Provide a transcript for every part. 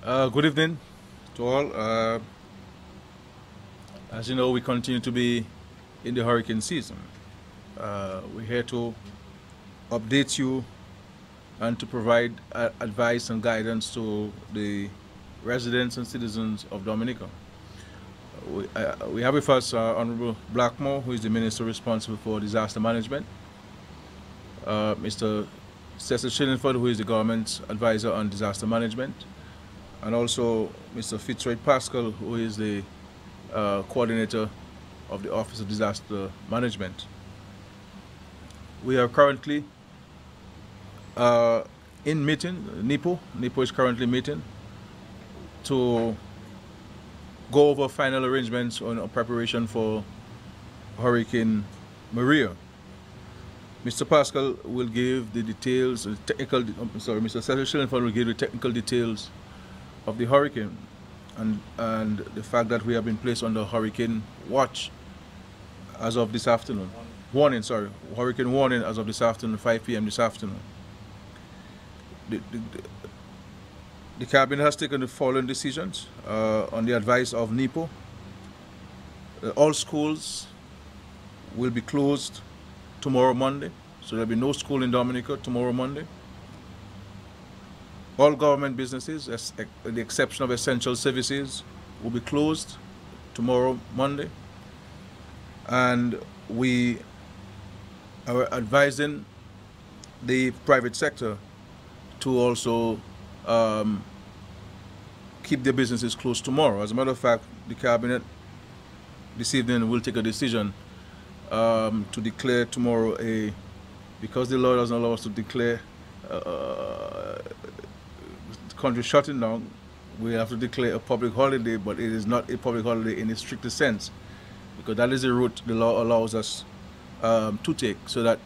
Good evening to all. As you know, we continue to be in the hurricane season. We're here to update you and to provide advice and guidance to the residents and citizens of Dominica. We have with us Honorable Blackmore, who is the Minister responsible for disaster management, Mr. Cecil Shillingford, who is the government's advisor on disaster management, and also Mr. Fitzroy Pascal, who is the coordinator of the Office of Disaster Management. We are currently in meeting. NIPO is currently meeting to go over final arrangements on preparation for Hurricane Maria. Mr. Pascal will give the details, Mr. Cecil Shillingford will give the technical details of the hurricane and the fact that we have been placed under hurricane watch as of this afternoon. Hurricane warning as of this afternoon, 5 p.m. this afternoon. The cabinet has taken the following decisions on the advice of NIPO. All schools will be closed tomorrow, Monday, so there'll be no school in Dominica tomorrow, Monday. All government businesses, with the exception of essential services, will be closed tomorrow, Monday. And we are advising the private sector to also keep their businesses closed tomorrow. As a matter of fact, the cabinet this evening will take a decision to declare tomorrow because the law doesn't allow us to declare the country shutting down, we have to declare a public holiday, but it is not a public holiday in the strictest sense, because that is the route the law allows us to take, so that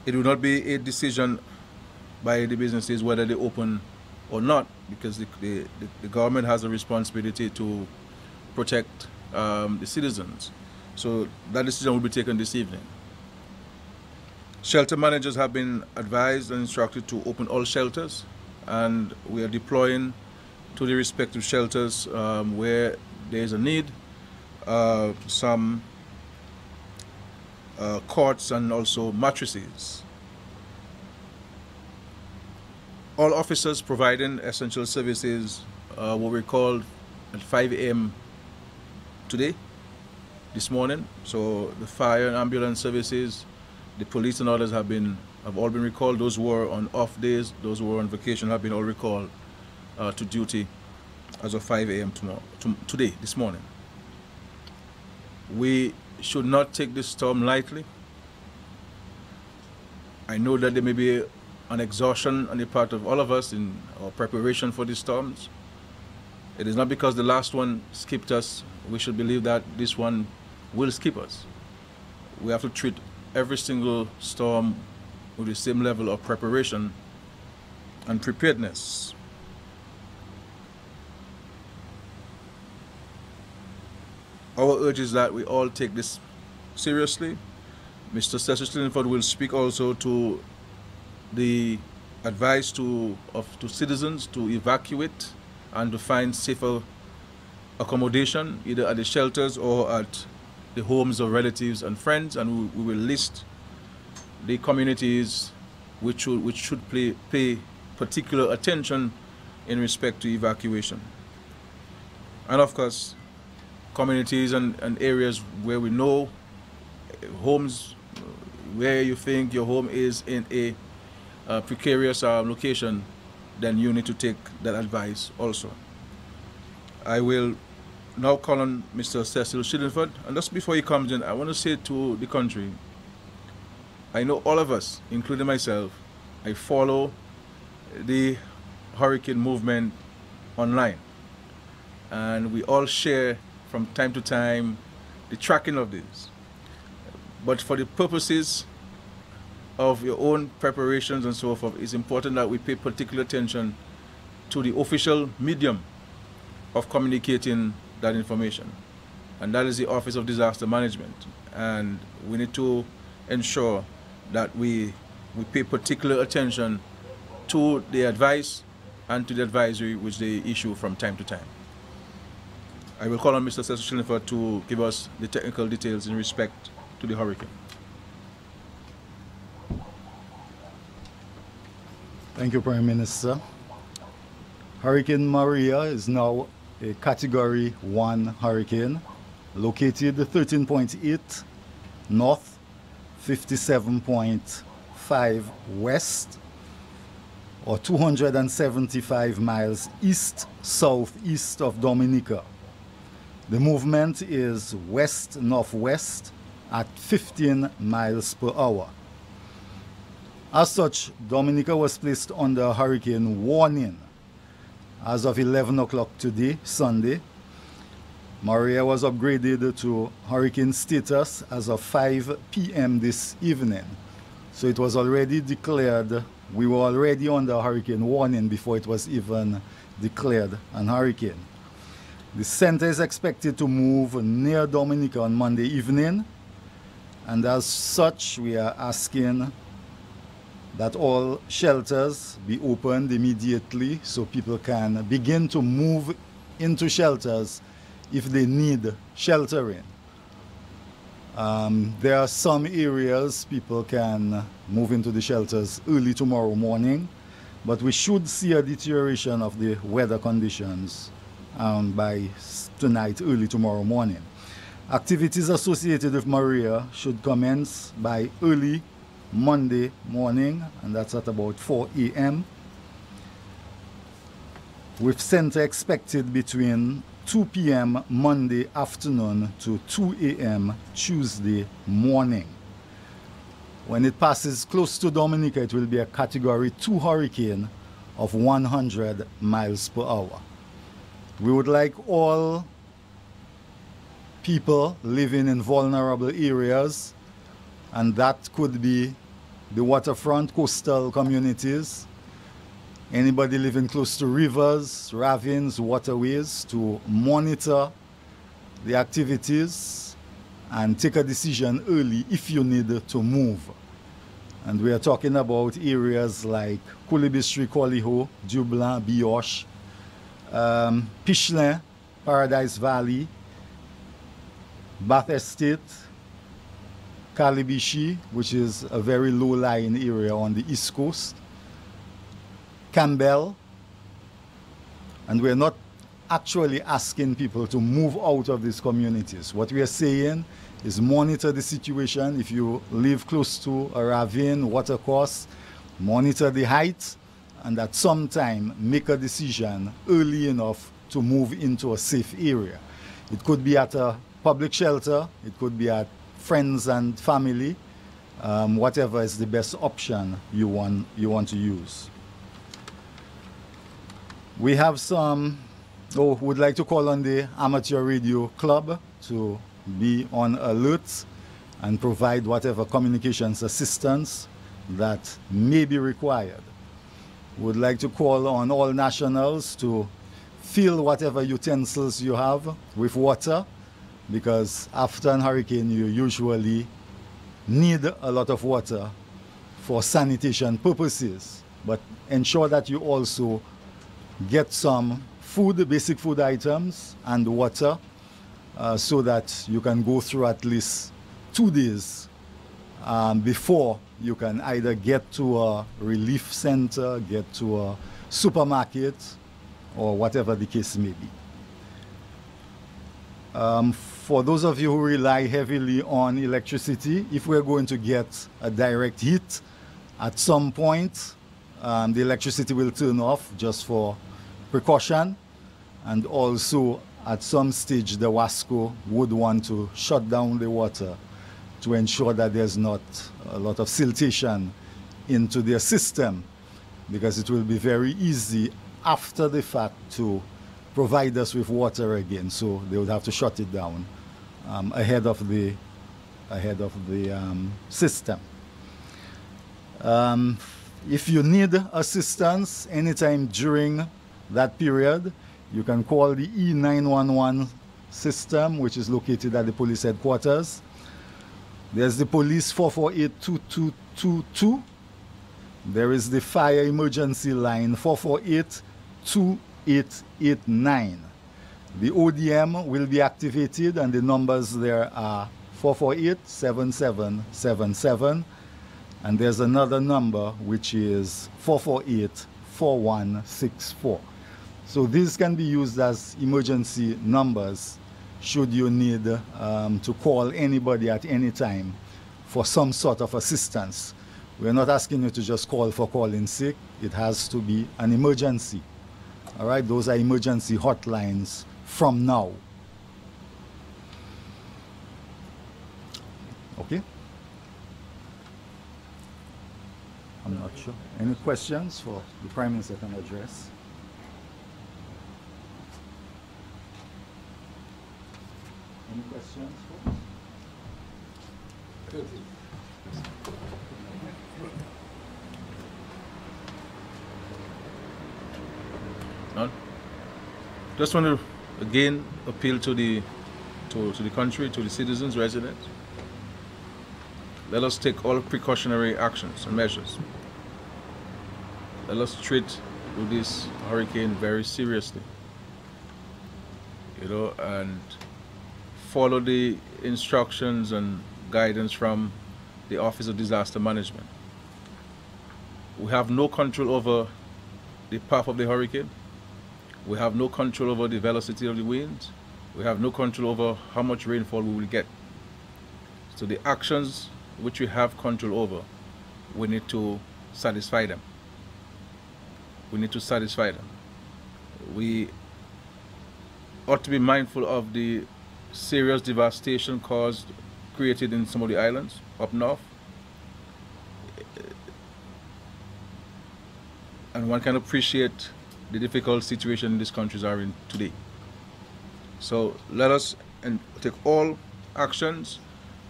it will not be a decision by the businesses whether they open or not, because the government has a responsibility to protect the citizens. So that decision will be taken this evening. Shelter managers have been advised and instructed to open all shelters, and we are deploying to the respective shelters where there is a need, some cots and also mattresses. All officers providing essential services were recalled at 5 a.m. this morning. So the fire and ambulance services, the police and others have all been recalled. Those who were on off days, those who were on vacation have been all recalled to duty as of 5 a.m. this morning. We should not take this storm lightly. I know that there may be an exhaustion on the part of all of us in our preparation for these storms. It is not because the last one skipped us, we should believe that this one will skip us. We have to treat every single storm with the same level of preparation and preparedness. Our urge is that we all take this seriously. Mr. Cecil Shillingford will speak also to the advice to citizens to evacuate and to find safer accommodation, either at the shelters or at the homes of relatives and friends, and we will list the communities which should pay particular attention in respect to evacuation. And of course, communities and areas where we know homes, where you think your home is in a precarious location, then you need to take that advice also. I will now call on Mr. Cecil Shillingford, and just before he comes in, I want to say to the country, I know all of us, including myself, I follow the hurricane movement online, and we all share from time to time the tracking of this. But for the purposes of your own preparations and so forth, it's important that we pay particular attention to the official medium of communicating that information, and that is the Office of Disaster Management. And we need to ensure that we pay particular attention to the advice and to the advisory which they issue from time to time. I will call on Mr. Cecil Chillinford to give us the technical details in respect to the hurricane. Thank you, Prime Minister. Hurricane Maria is now a Category 1 hurricane, located 13.8 north, 57.5 west, or 275 miles east-southeast of Dominica. The movement is west-northwest at 15 miles per hour. As such, Dominica was placed under hurricane warning as of 11 o'clock today, Sunday. Maria was upgraded to hurricane status as of 5 p.m. this evening. So it was already declared, we were already under hurricane warning before it was even declared an hurricane. The center is expected to move near Dominica on Monday evening, and as such, we are asking that all shelters be opened immediately so people can begin to move into shelters if they need sheltering. There are some areas people can move into the shelters early tomorrow morning, but we should see a deterioration of the weather conditions by tonight, early tomorrow morning. Activities associated with Maria should commence by early Monday morning, and that's at about 4 a.m. with center expected between 2 p.m. Monday afternoon to 2 a.m. Tuesday morning. When it passes close to Dominica, it will be a Category 2 hurricane of 100 miles per hour. We would like all people living in vulnerable areas, and that could be the waterfront coastal communities, anybody living close to rivers, ravines, waterways, to monitor the activities and take a decision early if you need to move. And we are talking about areas like Coulibistry, Coliho, Dublin, Bioche, Pichelin, Paradise Valley, Bath Estate, Calibishi, which is a very low-lying area on the East Coast, Campbell, and we're not actually asking people to move out of these communities. What we are saying is monitor the situation. If you live close to a ravine, watercourse, monitor the height, and at some time make a decision early enough to move into a safe area. It could be at a public shelter, it could be at friends and family, whatever is the best option you want to use. We have would like to call on the Amateur Radio Club to be on alert and provide whatever communications assistance that may be required. Would like to call on all nationals to fill whatever utensils you have with water, because after a hurricane you usually need a lot of water for sanitation purposes, but ensure that you also get some food, basic food items and water, so that you can go through at least 2 days before you can either get to a relief center, get to a supermarket, or whatever the case may be. For those of you who rely heavily on electricity, if we're going to get a direct hit, at some point the electricity will turn off just for precaution, and also at some stage the WASCO would want to shut down the water to ensure that there's not a lot of siltation into their system, because it will be very easy after the fact to provide us with water again. So they would have to shut it down ahead of the system. If you need assistance anytime during that period, you can call the E911 system, which is located at the police headquarters. There's the police 448-2222. There is the fire emergency line 448 2889. The ODM will be activated, and the numbers there are 448-7777, and there's another number which is 448-4164. So these can be used as emergency numbers should you need to call anybody at any time for some sort of assistance. We're not asking you to just call for calling sick. It has to be an emergency. All right, those are emergency hotlines from now. Okay? I'm not sure. Any questions for the Prime Minister can address? Any questions? Good. None? Just want to again appeal to the country, to the citizens, residents. Let us take all precautionary actions and measures. Let us treat this hurricane very seriously, and follow the instructions and guidance from the Office of Disaster Management. We have no control over the path of the hurricane. We have no control over the velocity of the winds. We have no control over how much rainfall we will get. So the actions which we have control over, we need to satisfy them. We need to satisfy them. We ought to be mindful of the serious devastation created in some of the islands up north. And one can appreciate the difficult situation these countries are in today. So let us take all actions.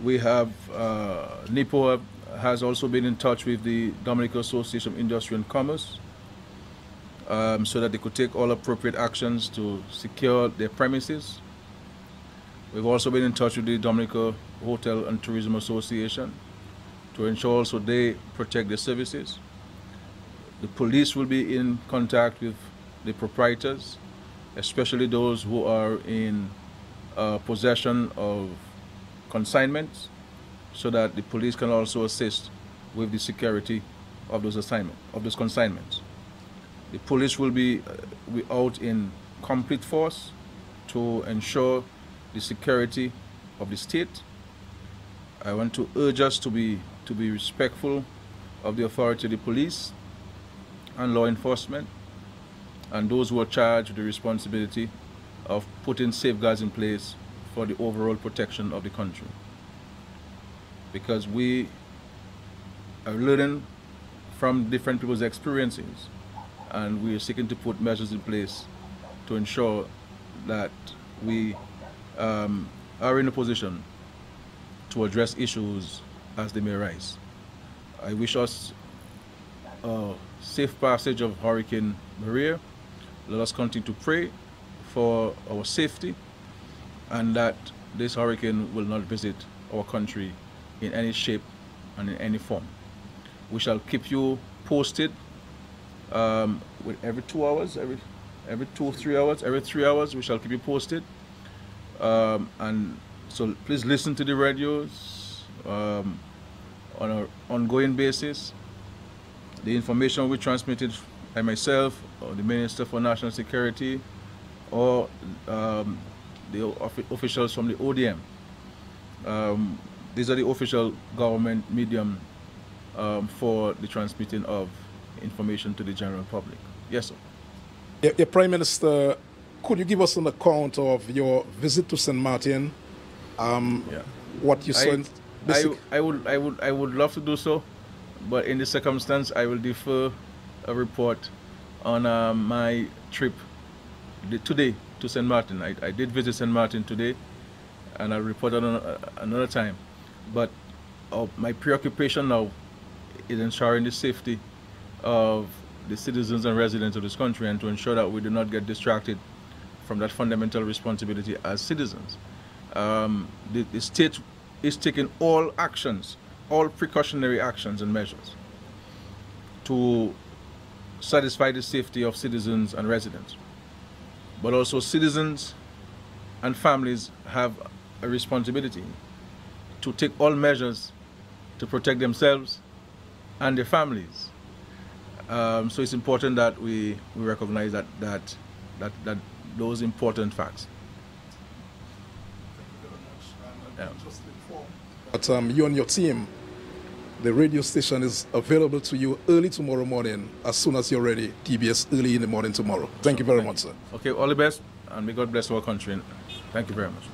We have, NIPO has also been in touch with the Dominica Association of Industry and Commerce so that they could take all appropriate actions to secure their premises. We've also been in touch with the Dominica Hotel and Tourism Association to ensure also they protect their services. The police will be in contact with the proprietors, especially those who are in possession of consignments, so that the police can also assist with the security of those consignments. The police will be out in complete force to ensure the security of the state. I want to urge us to be respectful of the authority of the police and law enforcement and those who are charged with the responsibility of putting safeguards in place for the overall protection of the country. Because we are learning from different people's experiences, and we are seeking to put measures in place to ensure that we are in a position to address issues as they may arise. I wish us a safe passage of Hurricane Maria. Let us continue to pray for our safety and that this hurricane will not visit our country in any shape and in any form. We shall keep you posted with every 2 hours, every 2 or 3 hours, every 3 hours we shall keep you posted. And so please listen to the radios on an ongoing basis. The information will be transmitted by myself or the Minister for National Security or the officials from the ODM. These are the official government medium for the transmitting of information to the general public. Yes, sir. Your Prime Minister, could you give us an account of your visit to St. Martin? What you saw? I would love to do so, but in this circumstance, I will defer a report on my trip today to St. Martin. I did visit St. Martin today, and I'll report on another time. But my preoccupation now is ensuring the safety of the citizens and residents of this country, and to ensure that we do not get distracted from that fundamental responsibility as citizens. The state is taking all actions, all precautionary actions and measures to satisfy the safety of citizens and residents. But also citizens and families have a responsibility to take all measures to protect themselves and their families. So it's important that we recognize that those important facts. Yeah. But you and your team, the radio station is available to you early tomorrow morning as soon as you're ready. TBS early in the morning tomorrow. Thank you very much, sir. Okay, all the best, and may God bless our country. Thank you very much.